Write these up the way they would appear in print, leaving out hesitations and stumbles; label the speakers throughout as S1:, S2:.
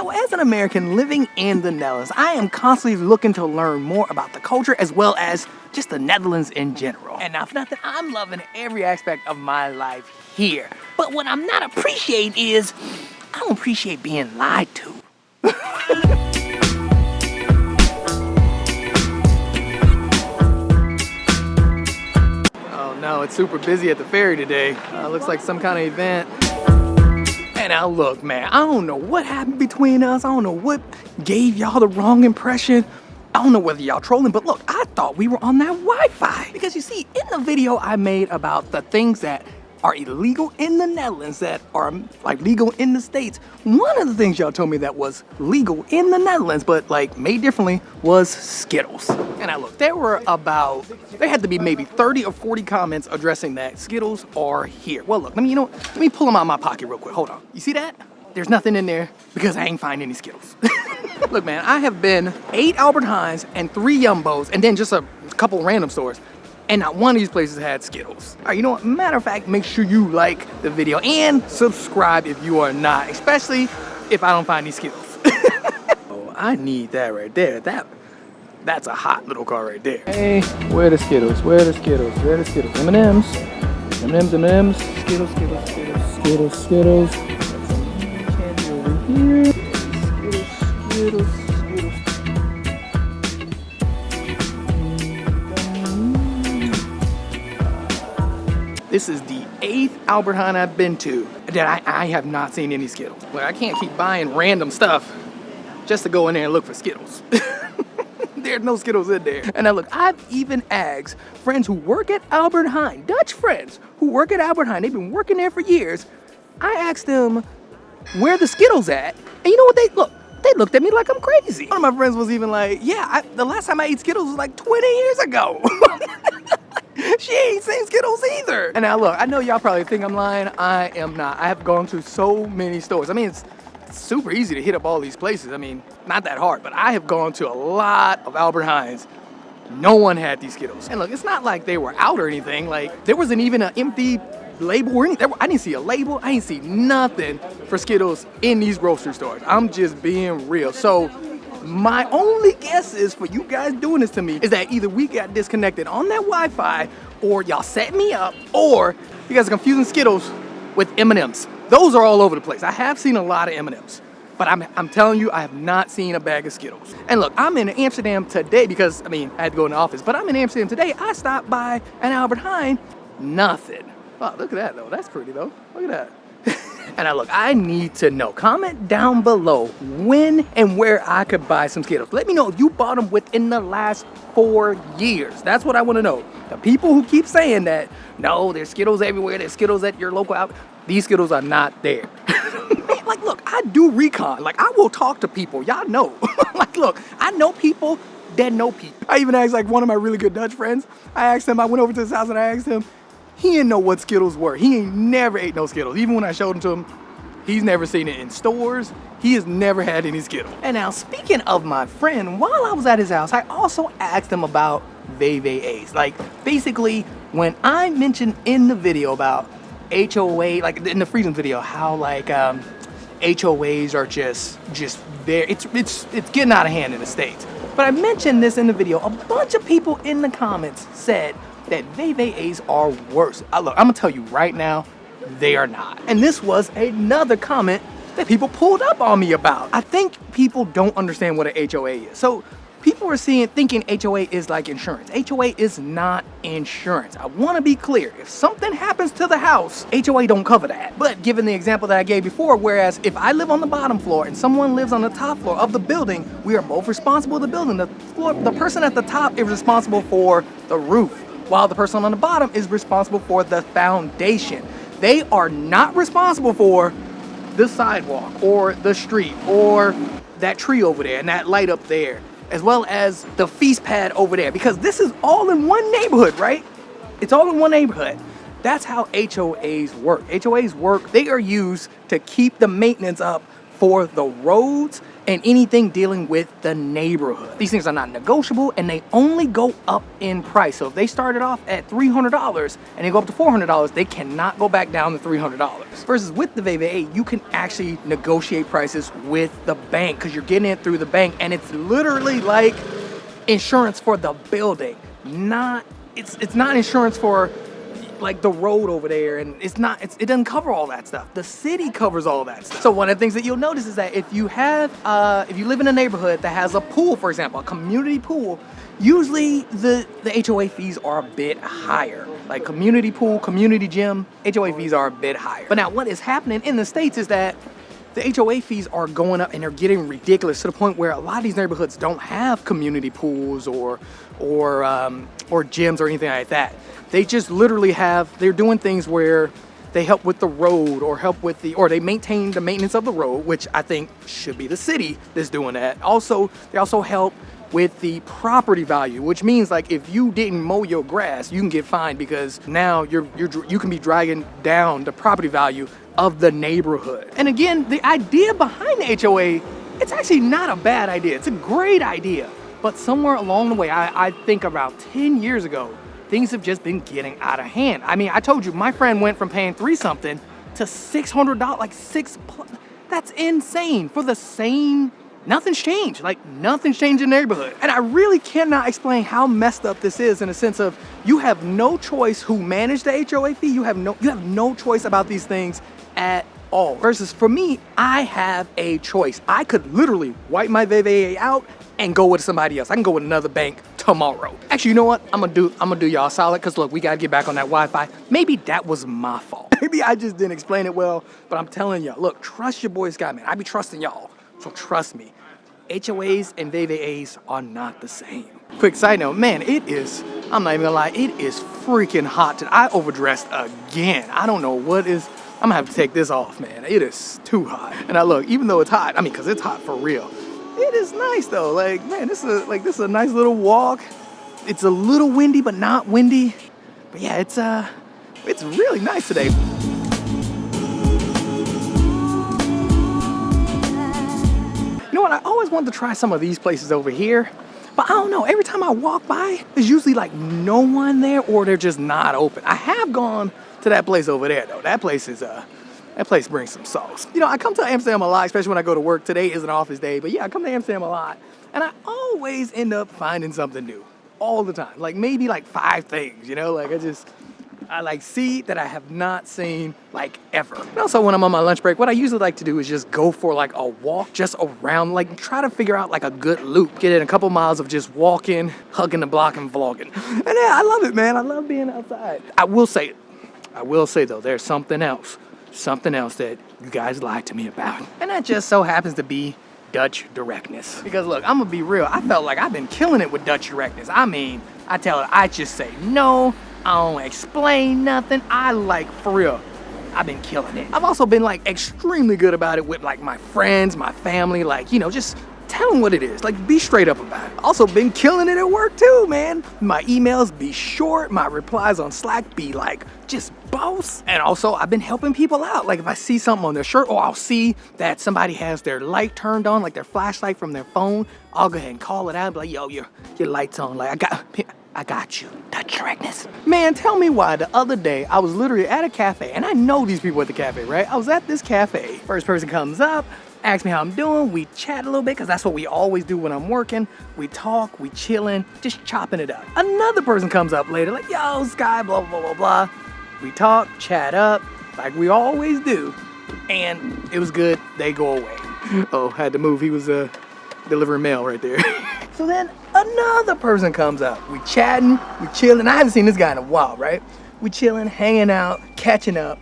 S1: So as an American living in the Netherlands, I am constantly looking to learn more about the culture as well as just the Netherlands in general. And now for nothing, I'm loving every aspect of my life here. But what I'm not appreciating is, I don't appreciate being lied to. Oh no, it's super busy at the ferry today. Looks like some kind of event. And now look, man, I don't know what happened between us. I don't know what gave y'all the wrong impression. I don't know whether y'all trolling, but look, I thought we were on that Wi-Fi. Because you see, in the video I made about the things that are illegal in the Netherlands that are like legal in the States, one of the things y'all told me that was legal in the Netherlands, but like made differently, was Skittles. And now look, there had to be maybe 30 or 40 comments addressing that Skittles are here. Well, look, let me pull them out of my pocket real quick. Hold on. You see that? There's nothing in there because I ain't find any Skittles. Look, man, I have been 8 Albert Heijns and 3 Jumbos and then just a couple random stores. And not one of these places had Skittles. All right, you know what? Matter of fact, make sure you like the video and subscribe if you are not, especially if I don't find these Skittles. Oh, I need that right there. That's a hot little car right there. Hey, where are the Skittles? Where are the Skittles? Where are the Skittles? M&M's. M&M's, M&M's. Skittles, Skittles, Skittles, Skittles, Skittles. Candy over here. Skittles, Skittles, Skittles. This is the 8th Albert Heijn I've been to that I have not seen any Skittles. But I can't keep buying random stuff just to go in there and look for Skittles. There's no Skittles in there. And now look, I've even asked friends who work at Albert Heijn, Dutch friends who work at Albert Heijn, they've been working there for years. I asked them where the Skittles at, and you know what they looked at me like I'm crazy. One of my friends was even like, yeah, the last time I ate Skittles was like 20 years ago. She ain't seen Skittles either. And now look, I know y'all probably think I'm lying. I am not. I have gone to so many stores. I mean, it's super easy to hit up all these places. I mean, not that hard, but I have gone to a lot of Albert Heijns. No one had these Skittles. And look, it's not like they were out or anything. Like, there wasn't even an empty label or anything. I didn't see a label. I didn't see nothing for Skittles in these grocery stores. I'm just being real. So my only guess is for you guys doing this to me is that either we got disconnected on that Wi-Fi, or y'all set me up, or you guys are confusing Skittles with M&Ms. Those are all over the place. I have seen a lot of M&Ms, but I'm telling you, I have not seen a bag of Skittles. And look, I'm in Amsterdam today because, I mean, I had to go in the office, but I'm in Amsterdam today. I stopped by an Albert Heijn, nothing. Wow, look at that though. That's pretty though. Look at that. And now look, I need to know. Comment down below when and where I could buy some Skittles. Let me know if you bought them within the last 4 years. That's what I want to know. The people who keep saying that, no, there's Skittles everywhere, there's Skittles at your local outlet. These Skittles are not there. Like, look, I do recon. Like, I will talk to people. Y'all know. Like, look, I know people that know people. I even asked, like, one of my really good Dutch friends. I asked him, I went over to his house and I asked him, he didn't know what Skittles were. He ain't never ate no Skittles. Even when I showed them to him, he's never seen it in stores. He has never had any Skittles. And now, speaking of my friend, while I was at his house, I also asked him about VVA's. Like, basically, when I mentioned in the video about HOA, like in the Freedom video, how like HOAs are just there. It's getting out of hand in the States. But I mentioned this in the video. A bunch of people in the comments said that VVA's are worse. Look, I'm gonna tell you right now, they are not. And this was another comment that people pulled up on me about. I think people don't understand what an HOA is. So people are thinking HOA is like insurance. HOA is not insurance. I wanna be clear. If something happens to the house, HOA don't cover that. But given the example that I gave before, whereas if I live on the bottom floor and someone lives on the top floor of the building, we are both responsible for the building. The person at the top is responsible for the roof, while the person on the bottom is responsible for the foundation. They are not responsible for the sidewalk or the street or that tree over there and that light up there, as well as the feast pad over there, because this is all in one neighborhood, right? It's all in one neighborhood. That's how HOAs work. HOAs work, they are used to keep the maintenance up for the roads and anything dealing with the neighborhood. These things are not negotiable and they only go up in price. So if they started off at $300 and they go up to $400, they cannot go back down to $300. Versus with the VVA, you can actually negotiate prices with the bank because you're getting it through the bank, and it's literally like insurance for the building. It's not insurance for like the road over there, and it doesn't cover all that stuff. The city covers all that stuff. So one of the things that you'll notice is that if you live in a neighborhood that has a pool, for example, a community pool, usually the HOA fees are a bit higher. Like community pool, community gym, HOA fees are a bit higher. But now what is happening in the States is that the HOA fees are going up and they're getting ridiculous to the point where a lot of these neighborhoods don't have community pools or gyms or anything like that. They just literally they're doing things where they help with the road or they maintain the maintenance of the road, which I think should be the city that's doing that. They also help with the property value, which means like if you didn't mow your grass, you can get fined because now you can be dragging down the property value of the neighborhood. And again, the idea behind the HOA, it's actually not a bad idea. It's a great idea. But somewhere along the way, I think about 10 years ago, things have just been getting out of hand. I mean, I told you, my friend went from paying $3 something to $600, like that's insane for the same, nothing's changed. Like nothing's changed in the neighborhood. And I really cannot explain how messed up this is in a sense of you have no choice who managed the HOA fee. You have no choice about these things at all. Versus for me, I have a choice. I could literally wipe my VVA out and go with somebody else. I can go with another bank tomorrow. Actually, you know what? I'm gonna do y'all a solid, because look, we gotta get back on that Wi-Fi. Maybe that was my fault. Maybe I just didn't explain it well, but I'm telling y'all, look, trust your boy Scott, man. I be trusting y'all, so trust me. HOAs and VVAs are not the same. Quick side note, man, I'm not even gonna lie, it is freaking hot today. I overdressed again. I don't know what is, I'm gonna have to take this off, man. It is too hot. And I look, even though it's hot, I mean, cause it's hot for real. It is nice though, like, man, this is a nice little walk. It's a little windy, but not windy. But yeah, it's really nice today. You know what, I always wanted to try some of these places over here, but I don't know, every time I walk by, there's usually like no one there or they're just not open. I have gone to that place over there though. That place brings some sauce. You know, I come to Amsterdam a lot, especially when I go to work. Today is an office day, but yeah, I come to Amsterdam a lot, and I always end up finding something new all the time. Like maybe like 5 things, you know? Like I like see that I have not seen like ever. And also when I'm on my lunch break, what I usually like to do is just go for like a walk just around, like try to figure out like a good loop. Get in a couple miles of just walking, hugging the block and vlogging. And yeah, I love it, man. I love being outside. I will say though, there's something else that you guys lied to me about. And that just so happens to be Dutch directness. Because look, I'm gonna be real, I felt like I've been killing it with Dutch directness. I mean, I just say no, I don't explain nothing. For real, I've been killing it. I've also been like extremely good about it with like my friends, my family, like, you know, just tell them what it is. Like, be straight up about it. Also been killing it at work too, man. My emails be short, my replies on Slack be like just boss. And also I've been helping people out. Like if I see something on their shirt, or I'll see that somebody has their light turned on, like their flashlight from their phone, I'll go ahead and call it out and be like, yo, your light's on. Like I got you. Dutch directness. Man, tell me why the other day I was literally at a cafe, and I know these people at the cafe, right? I was at this cafe. First person comes up, asks me how I'm doing. We chat a little bit, because that's what we always do when I'm working. We talk, we chilling, just chopping it up. Another person comes up later, like, yo, Sky, blah, blah, blah, blah. We talk, chat up, like we always do. And it was good. They go away. Oh, had to move. He was delivering mail right there. So then another person comes up. We chatting, we chilling. I haven't seen this guy in a while, right? We chilling, hanging out, catching up.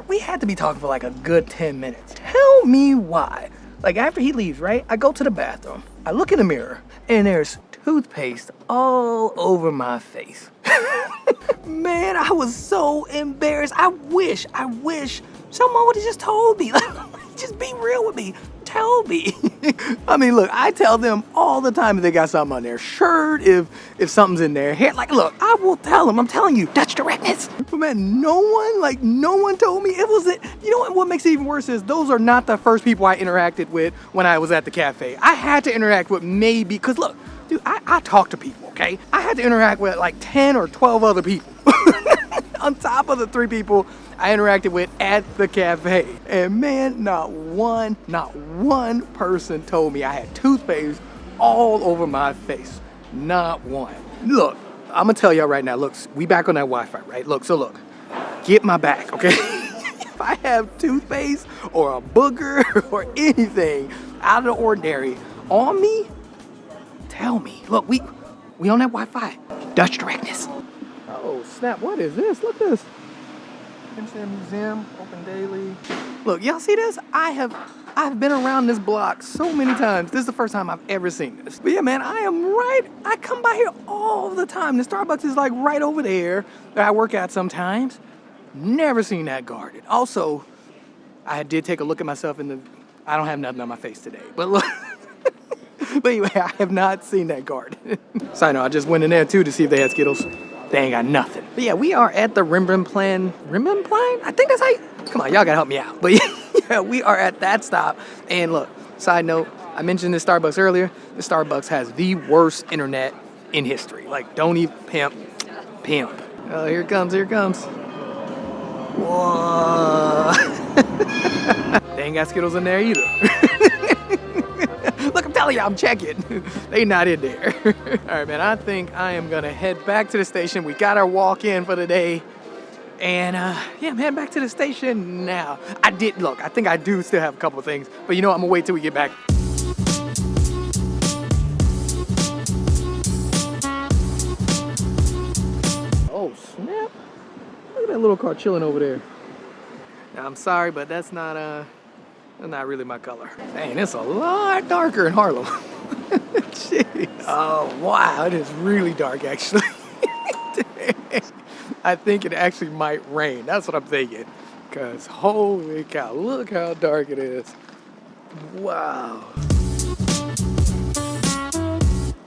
S1: We had to be talking for like a good 10 minutes. Tell me why. Like after he leaves, right? I go to the bathroom. I look in the mirror and there's toothpaste all over my face. Man, I was so embarrassed. I wish someone would have just told me. Like, just be real with me. tell me. I mean, look, I tell them all the time if they got something on their shirt, if something's in their hair. Like, look, I will tell them. I'm telling you, Dutch directness. But man, no one told me it was it. You know what makes it even worse is those are not the first people I interacted with when I was at the cafe. I had to interact with maybe, because look, dude, I talk to people, okay? I had to interact with like 10 or 12 other people. On top of the 3 people I interacted with at the cafe. And man, not one person told me I had toothpaste all over my face. Not one. Look, I'm gonna tell y'all right now, look, we back on that Wi-Fi, right? Look, so look, get my back, okay? If I have toothpaste or a booger or anything out of the ordinary on me, tell me. Look, we on that Wi-Fi. Dutch directness. Oh snap, what is this? Look at this. Amsterdam Museum, open daily. Look, y'all see this? I've been around this block so many times. This is the first time I've ever seen this. But yeah, man, I come by here all the time. The Starbucks is like right over there that I work at sometimes. Never seen that garden. Also, I did take a look at myself in the, I don't have nothing on my face today, but look. But anyway, I have not seen that garden. So I know, I just went in there too to see if they had Skittles. They ain't got nothing. But yeah, we are at the Rembrandtplein. I think that's how you, come on, y'all gotta help me out. But yeah, we are at that stop. And look, side note, I mentioned this Starbucks earlier. The Starbucks has the worst internet in history. Like, don't even pimp. Oh, here it comes. Whoa. They ain't got Skittles in there either. Look, I'm telling you, I'm checking. They not in there. All right, man, I think I am gonna head back to the station. We got our walk in for the day. And yeah, I'm heading back to the station now. I think I do still have a couple of things, but you know what, I'm gonna wait till we get back. Oh, snap. Look at that little car chilling over there. Now, I'm sorry, but that's not really my color. Dang, it's a lot darker in Harlem. Jeez. Oh, wow, it is really dark, actually. I think it actually might rain. That's what I'm thinking. Because holy cow, look how dark it is. Wow.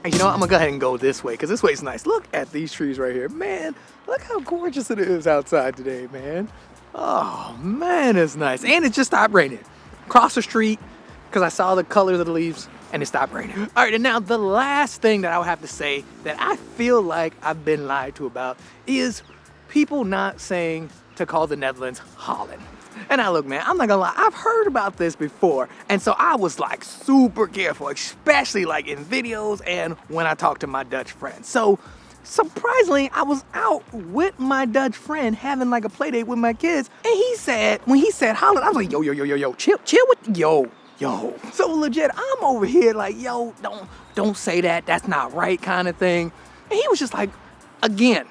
S1: You know what? I'm going to go ahead and go this way because this way's nice. Look at these trees right here. Man, look how gorgeous it is outside today, man. Oh, man, it's nice. And it just stopped raining. Across the street, because I saw the colors of the leaves, and it stopped raining. All right, and now the last thing that I would have to say that I feel like I've been lied to about is people not saying to call the Netherlands Holland. And now look, man, I'm not gonna lie, I've heard about this before, and so I was like super careful, especially like in videos and when I talk to my Dutch friends. So surprisingly, I was out with my Dutch friend having like a play date with my kids, and he said, when he said Holland, I was like, yo, chill with, yo. So legit, I'm over here like, yo, don't say that, that's not right kind of thing. And he was just like, again,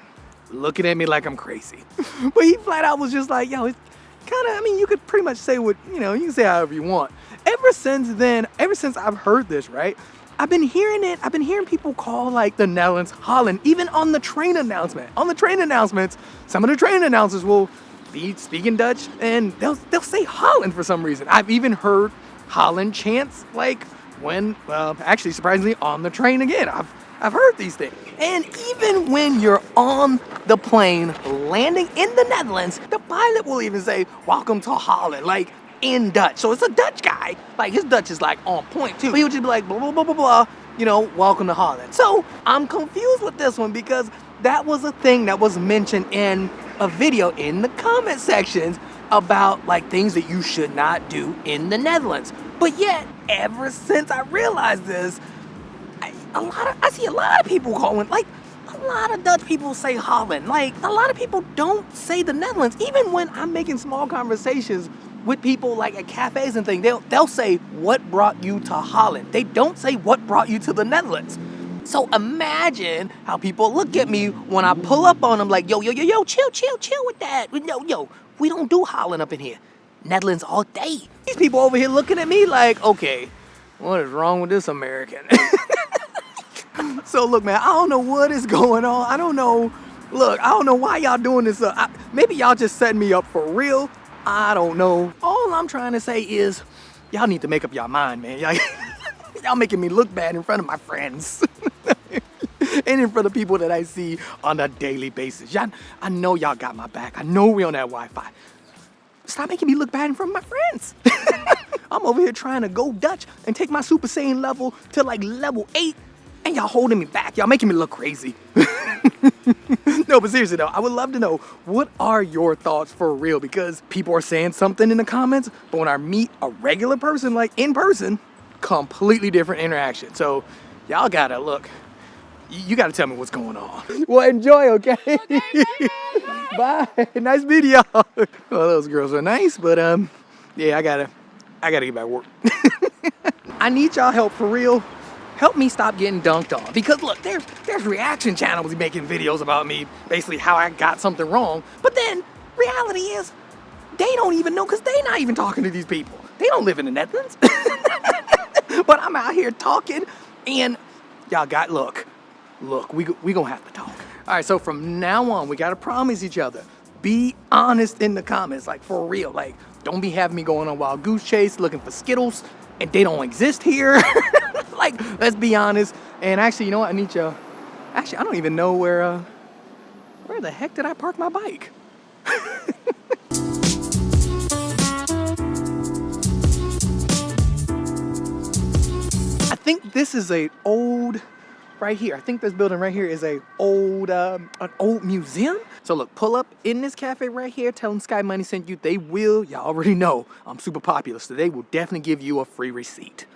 S1: looking at me like I'm crazy. But he flat out was just like, yo, it's kind of, I mean, you could pretty much say what, you know, you can say however you want. Ever since I've heard this, right? I've been hearing it. I've been hearing people call like the Netherlands Holland, even on the train announcement. On the train announcements, some of the train announcers will be speaking Dutch and they'll say Holland for some reason. I've even heard Holland chants like when, well, actually surprisingly on the train again. I've heard these things. And even when you're on the plane landing in the Netherlands, the pilot will even say, welcome to Holland, like in Dutch. So it's a Dutch guy. Like his Dutch is like on point too. But he would just be like, blah, blah, blah, blah, blah, you know, welcome to Holland. So I'm confused with this one because that was a thing that was mentioned in a video in the comment sections about like things that you should not do in the Netherlands. But yet, ever since I realized this, I see a lot of people calling, like a lot of Dutch people say Holland. Like a lot of people don't say the Netherlands. Even when I'm making small conversations with people like at cafes and things, they'll say, what brought you to Holland? They don't say what brought you to the Netherlands. So imagine how people look at me when I pull up on them like, yo, chill with that. Yo, we don't do Holland up in here. Netherlands all day. These people over here looking at me like, okay, what is wrong with this American? So look, man, I don't know what is going on. I don't know. Look, I don't know why y'all doing this. Maybe y'all just setting me up for real. I don't know. All I'm trying to say is y'all need to make up y'all mind, man. Y'all making me look bad in front of my friends. And in front of people that I see on a daily basis. Y'all, I know y'all got my back. I know we on that Wi-Fi. Stop making me look bad in front of my friends. I'm over here trying to go Dutch and take my Super Saiyan level to like level 8, and y'all holding me back. Y'all making me look crazy. No, but seriously though, I would love to know, what are your thoughts for real? Because people are saying something in the comments, but when I meet a regular person, like in person, completely different interaction. So y'all gotta look. You gotta tell me what's going on. Well, enjoy, okay? Bye. Nice video. Well, those girls are nice, but yeah, I gotta get back to work. I need y'all help for real. Help me stop getting dunked on. Because look, there's reaction channels making videos about me, basically how I got something wrong. But then reality is, they don't even know, because they not even talking to these people. They don't live in the Netherlands. But I'm out here talking, and y'all got, look, we gonna have to talk. All right, so from now on, we gotta promise each other, be honest in the comments, like for real. Like, don't be having me going on wild goose chase looking for Skittles, and they don't exist here. Like, let's be honest. And actually, you know what, I need y'all. Actually, I don't even know where the heck did I park my bike? I think this is a old, right here. I think this building right here is a old, an old museum. So look, pull up in this cafe right here, tell them Sky Money sent you. They will, y'all already know I'm super popular, so they will definitely give you a free receipt.